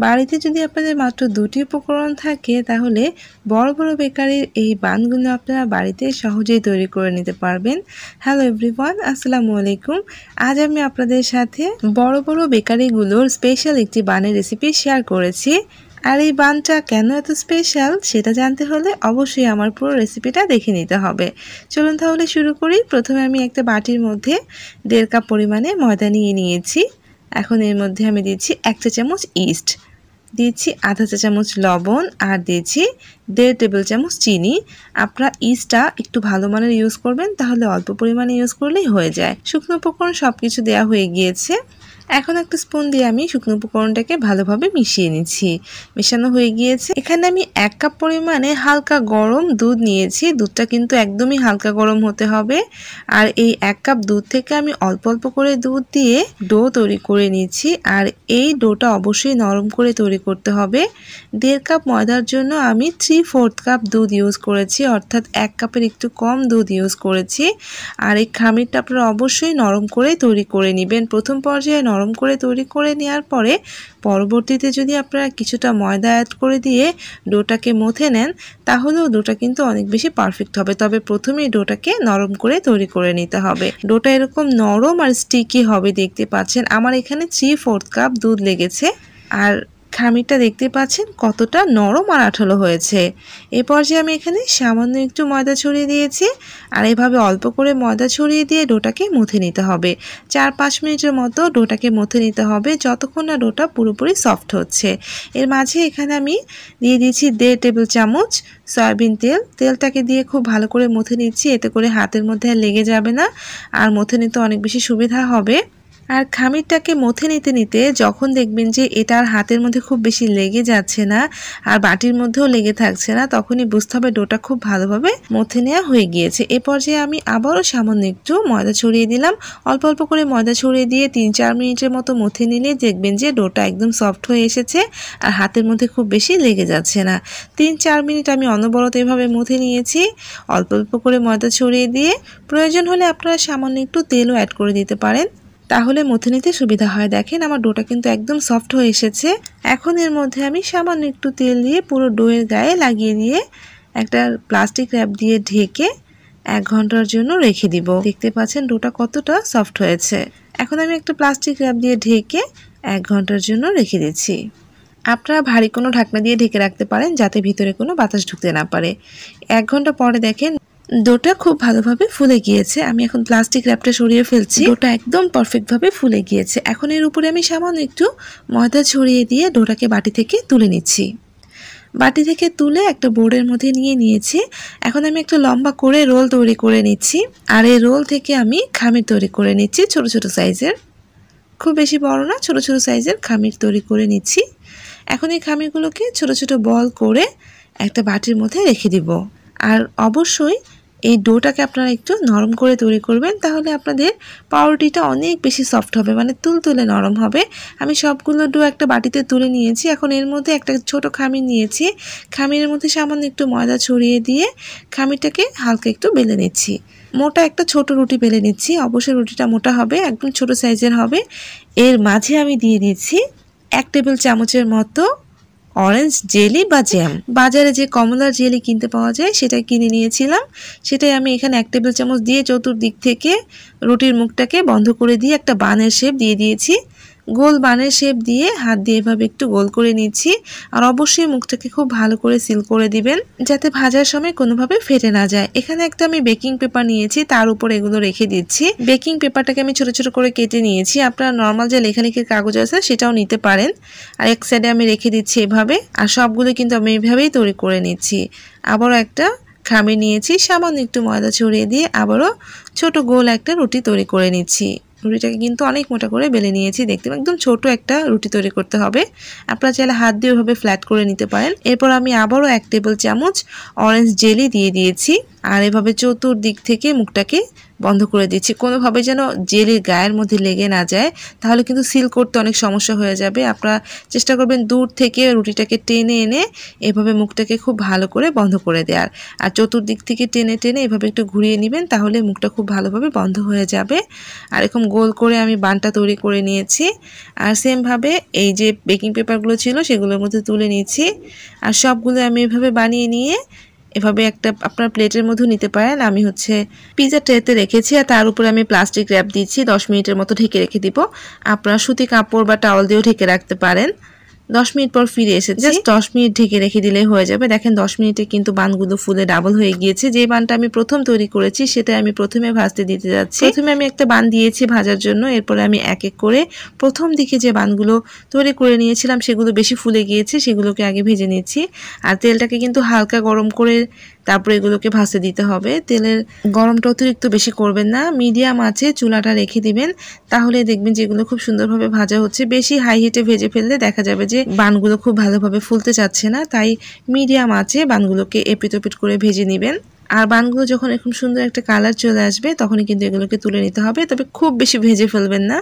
বাড়িতে যদি আপনাদের মাত্র 2টি উপকরণ থাকে তাহলে বড় বড় বেকারির এই বানগুলো আপনারা বাড়িতে সহজেই তৈরি করে নিতে পারবেন। হ্যালো এভরিওয়ান, আসসালামু আলাইকুম। আজ আমি আপনাদের সাথে বড় বড় বেকারিগুলোর স্পেশাল একটি বানের রেসিপি শেয়ার করেছি। আর এই বানটা কেন এত স্পেশাল সেটা জানতে হলে অবশ্যই আমার পুরো রেসিপিটা দেখে নিতে হবে। চলুন তাহলে শুরু করি। প্রথমে আমি একটা বাটির মধ্যে 1.5 কাপ পরিমাণে ময়দা নিয়ে নিয়েছি। এখন এর মধ্যে আমি দিচ্ছি 1 চা চামচ ইস্ট, দিয়েছি আধা চা চামচ লবণ আর দিয়েছি 1.5 টেবিল চামচ চিনি। আপনারা ইস্টটা একটু ভালো মানের ইউজ করবেন, তাহলে অল্প পরিমাণে ইউজ করলেই হয়ে যায়। শুকনো উপকরণ সব কিছু দেওয়া হয়ে গিয়েছে। এখন একটা স্পুন দিয়ে আমি শুকনো উপকরণটাকে ভালোভাবে মিশিয়ে নিচ্ছি। মেশানো হয়ে গিয়েছে। এখানে আমি 1 কাপ পরিমাণে হালকা গরম দুধ নিয়েছি। দুধটা কিন্তু একদমই হালকা গরম হতে হবে। আর এই 1 কাপ দুধ থেকে আমি অল্প অল্প করে দুধ দিয়ে ডো তৈরি করে নিচ্ছি। আর এই ডোটা অবশ্যই নরম করে তৈরি করতে হবে। 1.5 কাপ ময়দার জন্য আমি 3/4 কাপ দুধ ইউজ করেছি, অর্থাৎ 1 কাপের একটু কম দুধ ইউজ করেছি। আর এই খামিরটা আপনারা অবশ্যই নরম করে তৈরি করে নেবেন। প্রথম পর্যায়ে নরম করে তৈরি করে নেওয়ার পরে পরবর্তীতে যদি আপনারা কিছুটা ময়দা অ্যাড করে দিয়ে ডোটাকে মথে নেন তাহলেও ডোটা কিন্তু অনেক বেশি পারফেক্ট হবে। তবে প্রথমেই ডোটাকে নরম করে তৈরি করে নিতে হবে। ডোটা এরকম নরম আর স্টিকি হবে, দেখতে পাচ্ছেন আমার এখানে 3/4 কাপ দুধ লেগেছে। আর খামিরটা দেখতে পাচ্ছেন কতটা নরম আর আঠালো হয়েছে। এই পর্যায়ে আমি এখানে সামান্য একটু ময়দা ছড়িয়ে দিয়েছি। আর এভাবে অল্প করে ময়দা ছড়িয়ে দিয়ে ডোটাকে মথে নিতে হবে। 4-5 মিনিটের মতো ডোটাকে মথে নিতে হবে, যতক্ষণ না ডোটা পুরোপুরি সফট হচ্ছে। এর মাঝে এখানে আমি দিয়ে দিয়েছি 1.5 টেবিল চামচ সয়াবিন তেল। তেলটাকে দিয়ে খুব ভালো করে মথে নিচ্ছি, এতে করে হাতের মধ্যে আর লেগে যাবে না, আর মথে নিতে অনেক বেশি সুবিধা হবে। আর খামিরটাকে মথে নিতে নিতে যখন দেখবেন যে এটা আর হাতের মধ্যে খুব বেশি লেগে যাচ্ছে না আর বাটির মধ্যেও লেগে থাকছে না, তখনই বুঝতে হবে ডোটা খুব ভালোভাবে মথে নেওয়া হয়ে গিয়েছে। এ পর্যায়ে আমি আবারও সামান্য একটু ময়দা ছড়িয়ে দিলাম। অল্প অল্প করে ময়দা ছড়িয়ে দিয়ে 3-4 মিনিটের মতো মথে নিলে দেখবেন যে ডোটা একদম সফট হয়ে এসেছে আর হাতের মধ্যে খুব বেশি লেগে যাচ্ছে না। 3-4 মিনিট আমি অনবরত এভাবে মথে নিয়েছি, অল্প অল্প করে ময়দা ছড়িয়ে দিয়ে। প্রয়োজন হলে আপনারা সামান্য একটু তেলও অ্যাড করে দিতে পারেন, তাহলে মথে নিতে সুবিধা হয়। দেখেন আমার ডোটা কিন্তু একদম সফট হয়ে এসেছে। এখন এর মধ্যে আমি সামান্য একটু তেল দিয়ে পুরো ডোয়ের গায়ে লাগিয়ে দিয়ে একটা প্লাস্টিক র্যাপ দিয়ে ঢেকে 1 ঘন্টার জন্য রেখে দিব। দেখতে পাচ্ছেন ডোটা কতটা সফট হয়েছে। এখন আমি একটা প্লাস্টিক র্যাপ দিয়ে ঢেকে 1 ঘন্টার জন্য রেখে দিচ্ছি। আপনারা ভারী কোনো ঢাকনা দিয়ে ঢেকে রাখতে পারেন, যাতে ভিতরে কোনো বাতাস ঢুকতে না পারে। 1 ঘন্টা পরে দেখেন ডোটা খুব ভালোভাবে ফুলে গিয়েছে। আমি এখন প্লাস্টিক র্যাপটা সরিয়ে ফেলছি। ডোটা একদম পারফেক্টভাবে ফুলে গিয়েছে। এখন এর উপরে আমি সামান্য একটু ময়দা ছড়িয়ে দিয়ে ডোটাকে বাটি থেকে তুলে নিচ্ছি। বাটি থেকে তুলে একটা বোর্ডের মধ্যে নিয়ে নিয়েছি। এখন আমি একটা লম্বা করে রোল তৈরি করে নিচ্ছি। আর এই রোল থেকে আমি খামির তৈরি করে নিচ্ছি ছোট ছোট সাইজের, খুব বেশি বড় না, ছোট ছোট সাইজের খামির তৈরি করে নিচ্ছি। এখন এই খামিরগুলোকে ছোট ছোট বল করে একটা বাটির মধ্যে রেখে দিব। আর অবশ্যই এই ডোটাকে আপনারা একটু নরম করে তৈরি করবেন, তাহলে আপনাদের পাউরুটিটা অনেক বেশি সফট হবে, মানে তুলতুলে নরম হবে। আমি সবগুলো ডো একটা বাটিতে তুলে নিয়েছি। এখন এর মধ্যে একটা ছোট খামির নিয়েছি। খামিরের মধ্যে সামান্য একটু ময়দা ছড়িয়ে দিয়ে খামিরটাকে হালকা একটু বেলে নিচ্ছি। মোটা একটা ছোট রুটি বেলে নিচ্ছি। অবশ্যই রুটিটা মোটা হবে, একদম ছোট সাইজের হবে। এর মাঝে আমি দিয়ে দিচ্ছি 1 টেবিল চামচের মতো অরেঞ্জ জেলি বা জ্যাম। বাজারে যে কমলার জেলি কিনতে পাওয়া যায় সেটা কিনে নিয়েছিলাম। সেটাই আমি এখানে 1 টেবিল চামচ দিয়ে চতুর্দিক থেকে রুটির মুখটাকে বন্ধ করে দিয়ে একটা বানের শেপ দিয়ে দিয়েছি। গোল বানের শেপ দিয়ে হাত দিয়ে এভাবে একটু গোল করে নিচ্ছি। আর অবশ্যই মুখটাকে খুব ভালো করে সিল করে দিবেন, যাতে ভাজার সময় কোনোভাবে ফেটে না যায়। এখানে একটা আমি বেকিং পেপার নিয়েছি, তার উপর এগুলো রেখে দিচ্ছি। বেকিং পেপারটাকে আমি ছোট ছোট করে কেটে নিয়েছি। আপনারা নর্মাল যে লেখালেখির কাগজ আছে সেটাও নিতে পারেন। আর এক সাইডে আমি রেখে দিচ্ছি এভাবে। আর সবগুলো কিন্তু আমি এভাবেই তৈরি করে নিচ্ছি। আবারও একটা খামির নিয়েছি, সামান্য একটু ময়দা ছড়িয়ে দিয়ে আবারও ছোট গোল একটা রুটি তৈরি করে নিচ্ছি। রুটিটাকে কিন্তু অনেক মোটা করে বেলে নিয়েছি, দেখতে একদম ছোট একটা রুটি তৈরি করতে হবে। আপনারা চাইলে হাত দিয়ে ওইভাবে ফ্ল্যাট করে নিতে পারেন। এরপর আমি আবারও 1 টেবিল চামচ অরেঞ্জ জেলি দিয়ে দিয়েছি। আর এভাবে চতুর্দিক থেকে মুখটাকে বন্ধ করে দিচ্ছি, কোনোভাবে যেন জেলির গায়ের মধ্যে লেগে না যায়, তাহলে কিন্তু সিল করতে অনেক সমস্যা হয়ে যাবে। আপনারা চেষ্টা করবেন দূর থেকে রুটিটাকে টেনে এনে এভাবে মুখটাকে খুব ভালো করে বন্ধ করে দেওয়ার। আর চতুর্দিক থেকে টেনে টেনে এভাবে একটু ঘুরিয়ে নেবেন, তাহলে মুখটা খুব ভালোভাবে বন্ধ হয়ে যাবে। আর এরকম গোল করে আমি বানটা তৈরি করে নিয়েছি। আর সেমভাবে এই যে বেকিং পেপারগুলো ছিল সেগুলোর মধ্যে তুলে নিয়েছি। আর সবগুলো আমি এভাবে বানিয়ে নিয়ে এভাবে একটা আপনার প্লেটের মধ্যে নিতে পারেন। আমি পিজা ট্রেতে রেখেছি আর তার উপরে আমি প্লাস্টিক র্যাপ দিচ্ছি, 10 মিনিটের মতো ঢেকে রেখে দিব। আপনারা সুতি কাপড় বা টাওয়াল দিয়েও ঢেকে রাখতে পারেন। 10 মিনিট পর ফিরে এসেছি, জাস্ট 10 মিনিট ঢেকে রেখে দিলেই হয়ে যাবে। দেখেন 10 মিনিটে কিন্তু বানগুলো ফুলে ডাবল হয়ে গিয়েছে। যে বানটা আমি প্রথম তৈরি করেছি সেটা আমি প্রথমে ভাজতে দিতে যাচ্ছি। প্রথমে আমি একটা বান দিয়েছি ভাজার জন্য, এরপরে আমি এক এক করে প্রথম দিকে যে বানগুলো তৈরি করে নিয়েছিলাম সেগুলো বেশি ফুলে গিয়েছে, সেগুলোকে আগে ভেজে নিচ্ছি। আর তেলটাকে কিন্তু হালকা গরম করে তারপরে এগুলোকে ভাজতে দিতে হবে। তেলের গরমটা অতিরিক্ত বেশি করবেন না, মিডিয়াম আঁচে চুলাটা রেখে দিবেন, তাহলে দেখবেন যে এগুলো খুব সুন্দরভাবে ভাজা হচ্ছে। বেশি হাই হিটে ভেজে ফেললে দেখা যাবে যে বানগুলো খুব ভালোভাবে ফুলতে চাচ্ছে না, তাই মিডিয়াম আঁচে বানগুলোকে এপিট ওপিট করে ভেজে নেবেন। আর বানগুলো যখন এরকম সুন্দর একটা কালার চলে আসবে তখনই কিন্তু এগুলোকে তুলে নিতে হবে, তবে খুব বেশি ভেজে ফেলবেন না।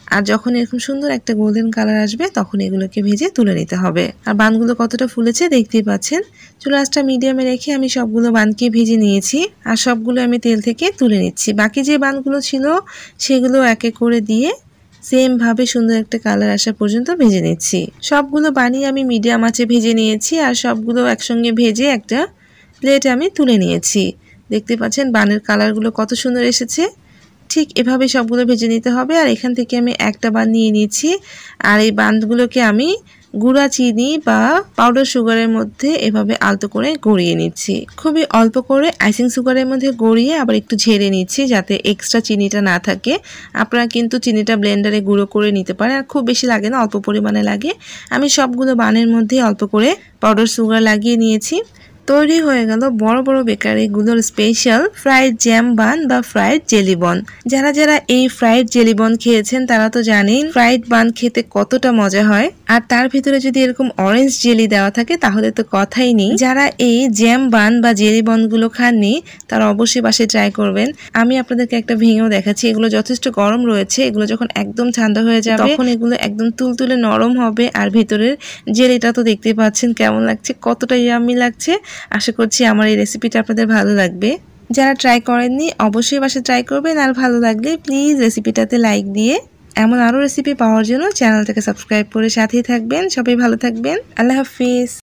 আর যখন এরকম সুন্দর একটা গোল্ডেন কালার আসবে তখন এগুলোকে ভেজে তুলে নিতে হবে। আর বানগুলো কতটা ফুলেছে দেখতেই পাচ্ছেন। চুলা আঁচটা মিডিয়ামে রেখে আমি সবগুলো বানকে ভেজে নিয়েছি আর সবগুলো আমি তেল থেকে তুলে নিচ্ছি। বাকি যে বানগুলো ছিল সেগুলো এক এক করে দিয়ে সেম ভাবে সুন্দর একটা কালার আসা পর্যন্ত ভেজে নিচ্ছি। সবগুলো বানিয়ে আমি মিডিয়াম আঁচে ভেজে নিয়েছি আর সবগুলো একসঙ্গে ভেজে একটা প্লেটে আমি তুলে নিয়েছি। দেখতে পাচ্ছেন বানের কালারগুলো কত সুন্দর এসেছে। ঠিক এভাবে সবগুলো ভেজে নিতে হবে। আর এখান থেকে আমি একটা বান নিয়ে নিয়েছি আর এই বানগুলোকে আমি গুঁড়া চিনি বা পাউডার সুগারের মধ্যে এভাবে আলতো করে গড়িয়ে নিচ্ছি। খুবই অল্প করে আইসিং সুগারের মধ্যে গড়িয়ে আবার একটু ঝেড়ে নিচ্ছি যাতে এক্সট্রা চিনিটা না থাকে। আপনারা কিন্তু চিনিটা ব্লেন্ডারে গুঁড়ো করে নিতে পারেন, আর খুব বেশি লাগে না, অল্প পরিমাণে লাগে। আমি সবগুলো বানের মধ্যে অল্প করে পাউডার সুগার লাগিয়ে নিয়েছি। তৈরি হয়ে গেল বড় বড় বেকারিগুলোর স্পেশাল ফ্রাইড জ্যাম বান বা ফ্রাইড জেলি বন। যারা যারা এই ফ্রাইড জেলি বন খেয়েছেন তারা তো জানেন ফ্রাইড বান খেতে কতটা মজা হয়। আর তার ভিতরে যদি এরকম অরেঞ্জ জেলি দেওয়া থাকে তাহলে তো কথাই নেই। যারা এই জ্যাম বান বা জেলি বনগুলো খাননি তারা অবশ্যই বাসায় ট্রাই করবেন। আমি আপনাদেরকে একটা ভেঙেও দেখাচ্ছি। এগুলো যথেষ্ট গরম রয়েছে, এগুলো যখন একদম ঠান্ডা হয়ে যাবে তখন এগুলো একদম তুলতুলে নরম হবে। আর ভিতরের জেলিটা তো দেখতে পাচ্ছেন কেমন লাগছে, কতটা ইয়াম্মি লাগছে। আশা করছি আমার এই রেসিপিটা আপনাদের ভালো লাগবে। যারা ট্রাই করেননি অবশ্যই বাসায় ট্রাই করবেন। আর ভালো লাগলে প্লিজ রেসিপিটাতে লাইক দিয়ে এমন আরও রেসিপি পাওয়ার জন্য চ্যানেলটাকে সাবস্ক্রাইব করে সাথেই থাকবেন। সবাই ভালো থাকবেন। আল্লাহ হাফিজ।